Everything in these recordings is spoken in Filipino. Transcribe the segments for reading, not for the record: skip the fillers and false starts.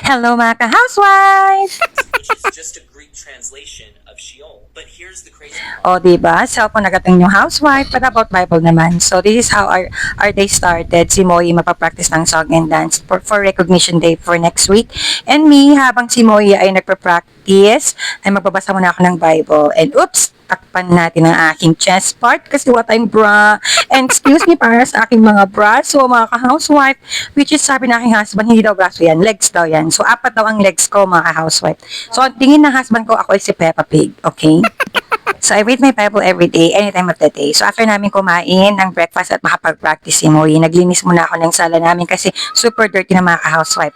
Hello mga ka-housewife! which is just a Greek translation of Sheol. But here's the crazy part. O diba, cellphone agad yung housewife, but about Bible naman. So this is how our day started. Si Moy mapapractice ng song and dance for recognition day for next week. And me, habang si Moy ay nagpa-practice, ay magbabasa muna ako ng Bible. And oops, takpan natin ang aking chest part kasi what I'm bra. And excuse me para sa aking mga braso, mga ka-housewife, which is sabi ng aking husband, hindi daw braso yan, legs daw yan. So, apat daw ang legs ko, mga ka-housewife. So, ang tingin ng husband ko, ako ay si Peppa Pig, okay? So, I read my Bible every day, anytime of the day. So, after namin kumain ng breakfast at makapag-practice si Moy, naglinis muna ako ng sala namin kasi super dirty na mga ka-housewife.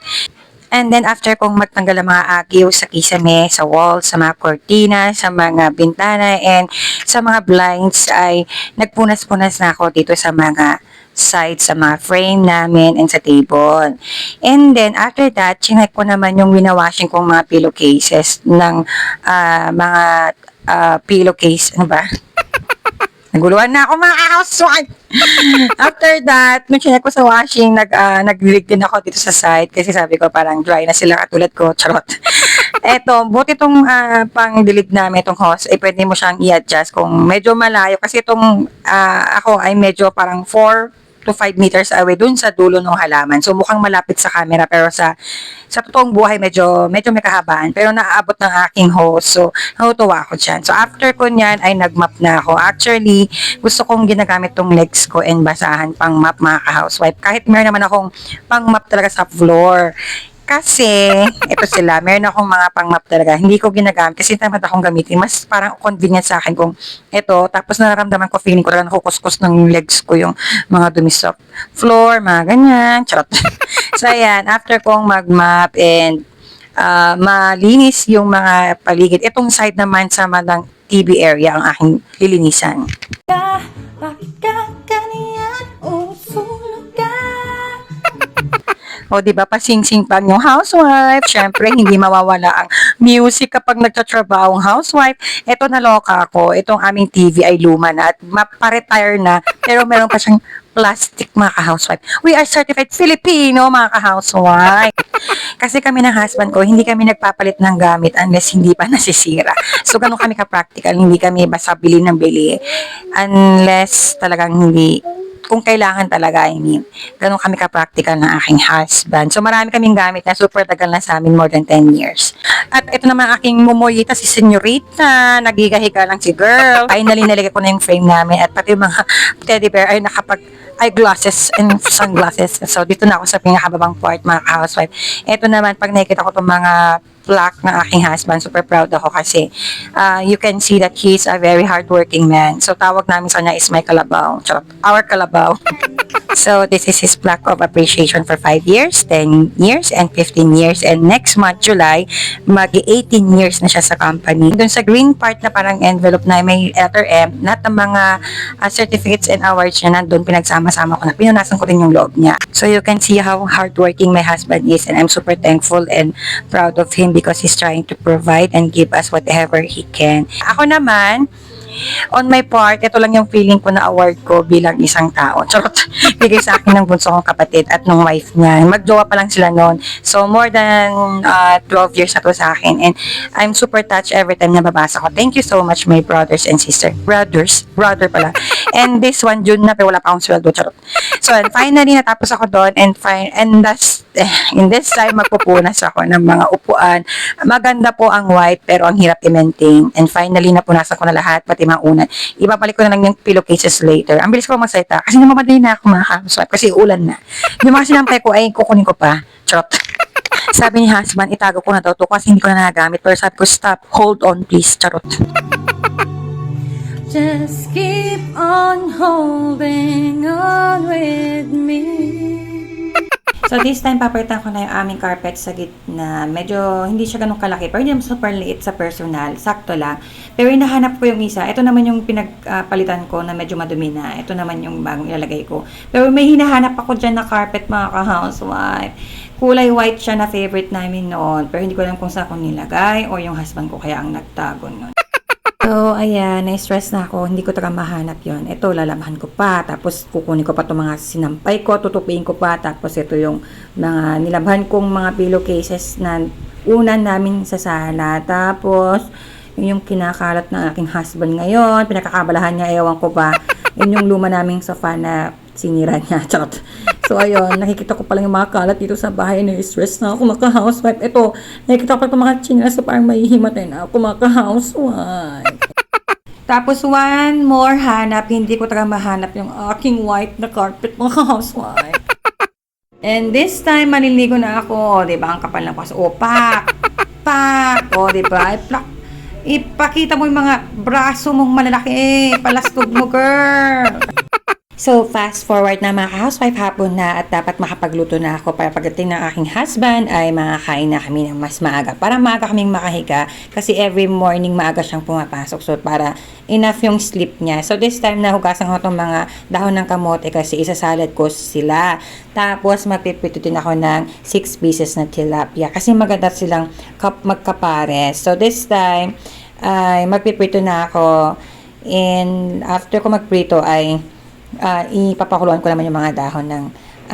And then after kong magtanggal ang mga agyo sa kisame, sa wall, sa mga cortina, sa mga bintana, and sa mga blinds ay nagpunas-punas na ako dito sa mga side sa mga frame namin and sa table. And then after that, chinek ko naman yung winawashing kong mga pillowcases ng mga pillowcase, ano ba? Naguluhan na ako mga housewife. After that, nung chinek ko sa washing, nag-dilig din ako dito sa side kasi sabi ko parang dry na sila katulad ko. Charot. Eto, buti itong pang-dilig namin, itong hose, pwede mo siyang i-adjust kung medyo malayo. Kasi itong ako ay medyo parang 4 to 5 meters away dun sa dulo ng halaman. So, mukhang malapit sa camera pero sa totoong buhay medyo may kahabaan pero naaabot ng aking hose. So, natutuwa ako dyan. So, after ko nyan ay nag-map na ako. Actually, gusto kong ginagamit tong legs ko and basahan pang map mga ka-housewife. Kahit meron naman akong pang map talaga sa floor. Kasi, ito sila, meron akong mga pang-map talaga. Hindi ko ginagamit kasi tamad akong gamitin. Mas parang convenient sa akin kung ito. Tapos nararamdaman ko, feeling ko talaga nakukuskus ng legs ko yung mga dumi sa floor, mga ganyan. Charot. So, ayan, after kong mag-map and malinis yung mga paligid. Itong side naman sa madang TV area ang aking lilinisan. Bakit ka ganyan? Usulog ka. O, diba, pasing-sing pa yung housewife. Siyempre, hindi mawawala ang music kapag nagtatrabaho ang housewife. Ito, naloka ako. Itong aming TV ay luma na at maparetire na. Pero meron pa siyang plastic, mga ka-housewife. We are certified Filipino, mga ka-housewife. Kasi kami ng husband ko, hindi kami nagpapalit ng gamit unless hindi pa nasisira. So, ganun kami ka-practical. Hindi kami basta bili ng bili. Unless talagang hindi kung kailangan talaga, I mean. Ganun kami ka-practical ng aking husband. So, marami kaming gamit na super tagal na sa amin, more than 10 years. At ito naman aking mumoyita, si Senyorita. Nagigahiga lang si girl. Finally, nalagay ko na yung frame namin at pati yung mga teddy bear ay eyeglasses and sunglasses. So, dito na ako sa pinakababang part, mga housewife. Ito naman, pag nakikita ko itong mga plaque ng aking husband, super proud ako kasi you can see that he's a very hardworking man. So, tawag namin sa kanya is my kalabaw. Our kalabaw. So, this is his plaque of appreciation for 5 years, 10 years, and 15 years. And next month, July, mag-18 years na siya sa company. Doon sa green part na parang envelope na may letter M, lahat ng mga certificates and awards niya nandun, pinagsama-sama ko na. Pinunasan ko rin yung loob niya. So, you can see how hardworking my husband is, and I'm super thankful and proud of him because he's trying to provide and give us whatever he can. Ako naman, on my part, ito lang yung feeling ko na award ko bilang isang tao. Charot. Bigay sa akin ng bunso kong kapatid at ng wife niya. Magjowa pa lang sila noon. So, more than 12 years na to sa akin. And I'm super touched every time na babasa ko. Thank you so much, my brothers and sisters. Brother pala. And this one, June na, pero wala pa akong sweldo. Charot. So, and finally, natapos ako doon. And in this time, magpupunas ako ng mga upuan. Maganda po ang white, pero ang hirap i-maintain. And finally, napunasan ko na lahat, pati mga unan. Ibabalik ko na lang yung pillowcases later. Ang bilis ko magsalita kasi namamadali na ako mga housewife kasi ulan na. Yung mga sinampay ko ay kukunin ko pa. Charot. Sabi ni husband, itago ko na daw to kasi hindi ko na nagamit. Pero sabi ko, stop, hold on please. Charot. Just keep on holding on with me. So, this time, papalitan ko na yung aming carpet sa gitna. Medyo, hindi siya ganun kalaki. Pero hindi naman super liit sa personal. Sakto lang. Pero hinahanap ko yung isa. Ito naman yung pinagpalitan ko na medyo madumi na. Ito naman yung bagong ilalagay ko. Pero may hinahanap ako dyan na carpet, mga ka-housewife. Kulay white siya na favorite namin noon. Pero hindi ko alam kung saan ko nilagay o yung husband ko kaya ang nagtago noon. So, ayan, na-stress na ako. Hindi ko talaga mahanap yon. Ito, lalabahan ko pa. Tapos, kukunin ko pa itong mga sinampay ko. Tutupiin ko pa. Tapos, ito yung mga nilabhan kong mga pillowcases na una namin sa sala. Tapos, yun yung kinakalat ng aking husband ngayon. Pinakakabalahan niya, ewan ko ba. Yun yung luma naming sofa na sinira niya. Charot. So, ayun, nakikita ko pa lang yung mga kalat dito sa bahay. Na-stress na ako, maka-housewife. Ito, nakikita ko pa itong mga chinelas so parang mahihimatay na ako, maka-housewife. Tapos, one more hanap. Hindi ko talaga mahanap yung aking white na carpet, maka-housewife. And this time, maliligo na ako. O, diba? Ang kapal ng paso. O, pak! Pak! O, diba? Ipakita mo yung mga braso mong malalaki. Palastog mo, girl. So, fast forward na mga housewife, hapon na at dapat makapagluto na ako para pagdating ng aking husband ay makakain na kami ng mas maaga. Para maaga kaming makahiga kasi every morning maaga siyang pumapasok. So, para enough yung sleep niya. So, this time nahugasan ko itong mga dahon ng kamote kasi isasalad ko sila. Tapos, magpipito din ako ng 6 pieces na tilapia kasi maganda silang magkapares. So, this time ay magpipito na ako and after ko magprito ay ipapakuluan ko naman yung mga dahon ng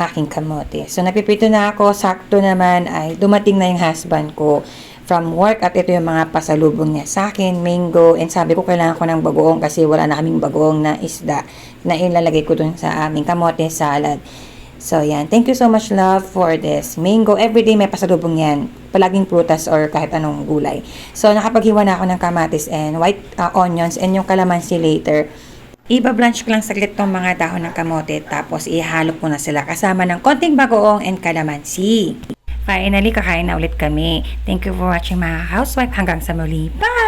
aking kamote. So, napipito na ako. Sakto naman ay dumating na yung husband ko from work at ito yung mga pasalubong niya sa akin, mango, and sabi ko kailangan ko ng bagoong kasi wala na kaming bagoong na isda na ilalagay ko dun sa aming kamote salad. So, yan. Thank you so much, love, for this mango. Everyday may pasalubong yan. Palaging prutas or kahit anong gulay. So, nakapaghiwa na ako ng kamatis and white onions and yung kalamansi later. Iba-blanch ko lang saglit tong mga dahon ng kamote tapos ihalo ko na sila kasama ng konting bagoong and kalamansi. Finally, kakain na ulit kami. Thank you for watching mga housewife. Hanggang sa muli. Bye!